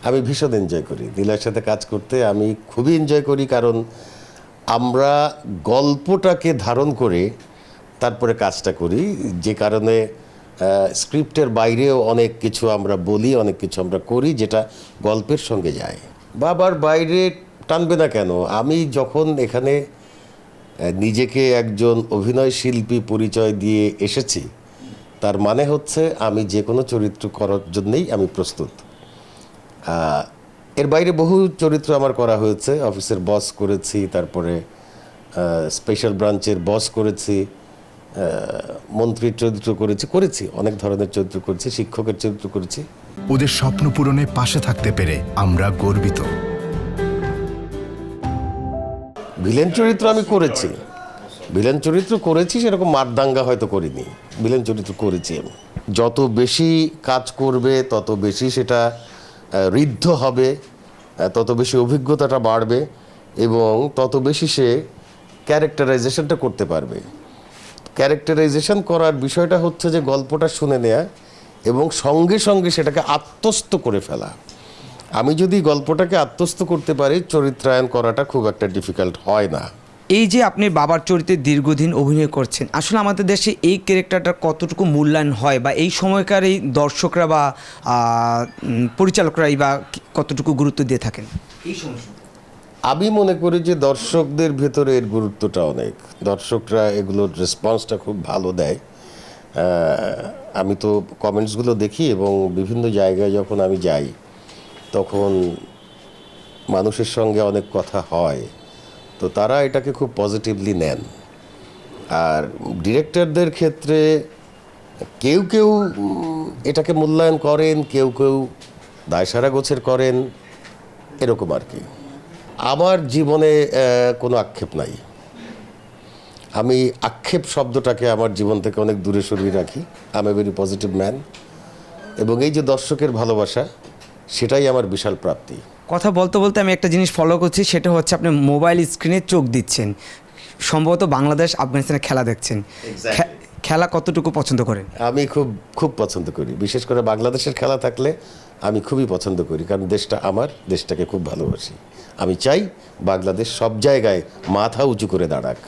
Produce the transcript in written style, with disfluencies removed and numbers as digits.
আমি ভীষণ এনজয় করি। নীলার সাথে কাজ করতে আমি খুবই এনজয় করি, কারণ আমরা গল্পটাকে ধারণ করে তারপরে কাজটা করি, যে কারণে স্ক্রিপ্টের বাইরেও অনেক কিছু আমরা বলি, অনেক কিছু আমরা করি যেটা গল্পের সঙ্গে যায়। বাবার বাইরে টানবে না কেন? আমি যখন এখানে নিজেকে একজন অভিনয় শিল্পী পরিচয় দিয়ে এসেছি, তার মানে হচ্ছে আমি যে কোনো চরিত্র করার জন্যেই আমি প্রস্তুত। এর বাইরে বহু চরিত্র আমার করা হয়েছে। অফিসের বস করেছি, তারপরে স্পেশাল ব্রাঞ্চের বস করেছি, মন্ত্রীর চরিত্র করেছি অনেক ধরনের চরিত্র করেছি, শিক্ষকের চরিত্র করেছি। ওদের স্বপ্ন পূরণে পাশে থাকতে পেরে আমরা গর্বিত। ভিলেন চরিত্র আমি করেছি, সেরকম মারদাঙ্গা হয়তো করিনি। ভিলেন চরিত্র করেছি আমি। যত বেশি কাজ করবে তত বেশি সেটা ঋদ্ধ হবে, তত বেশি অভিজ্ঞতাটা বাড়বে এবং তত বেশি সে ক্যারেক্টারাইজেশনটা করতে পারবে। ক্যারেক্টারাইজেশন করার বিষয়টা হচ্ছে যে গল্পটা শুনে নেয়া এবং সঙ্গে সঙ্গে সেটাকে আত্মস্থ করে ফেলা। আমি যদি গল্পটাকে আত্মস্থ করতে পারি, চরিত্রায়ন করাটা খুব একটা ডিফিকাল্ট হয় না। এই যে আপনি বাবার চরিত্রে দীর্ঘদিন অভিনয় করছেন, আসলে আমাদের দেশে এই ক্যারেক্টারটা কতটুকু মূল্যায়ন হয়, বা এই সময়কার এই দর্শকরা বা পরিচালকরাই বা কতটুকু গুরুত্ব দিয়ে থাকেন এই সমস্যা? আমি মনে করি যে দর্শকদের ভেতরে এর গুরুত্বটা অনেক। দর্শকরা এগুলোর রেসপন্সটা খুব ভালো দেয়। আমি তো কমেন্টসগুলো দেখি এবং বিভিন্ন জায়গায় যখন আমি যাই তখন মানুষের সঙ্গে অনেক কথা হয়, তো তারা এটাকে খুব পজিটিভলি নেন। আর ডিরেক্টরদের ক্ষেত্রে কেউ কেউ এটাকে মূল্যায়ন করেন, কেউ কেউ দায়সারা গোছের করেন, এরকম আর কি। আমার জীবনে কোনো আক্ষেপ নাই। আমি আক্ষেপ শব্দটাকে আমার জীবন থেকে অনেক দূরে সরিয়ে রাখি। I M a very positive man, এবং এই যে দর্শকের ভালোবাসা, সেটাই আমার বিশাল প্রাপ্তি। কথা বলতে বলতে আমি একটা জিনিস ফলো করছি, সেটা হচ্ছে আপনি মোবাইল স্ক্রিনে চোখ দিচ্ছেন, সম্ভবত বাংলাদেশ আফগানিস্তানের খেলা দেখছেন। খেলা কতটুকু পছন্দ করেন? আমি খুব পছন্দ করি, বিশেষ করে বাংলাদেশের খেলা থাকলে আমি খুবই পছন্দ করি, কারণ দেশটা আমার, দেশটাকে খুব ভালোবাসি। আমি চাই বাংলাদেশ সব জায়গায় মাথা উঁচু করে দাঁড়াক।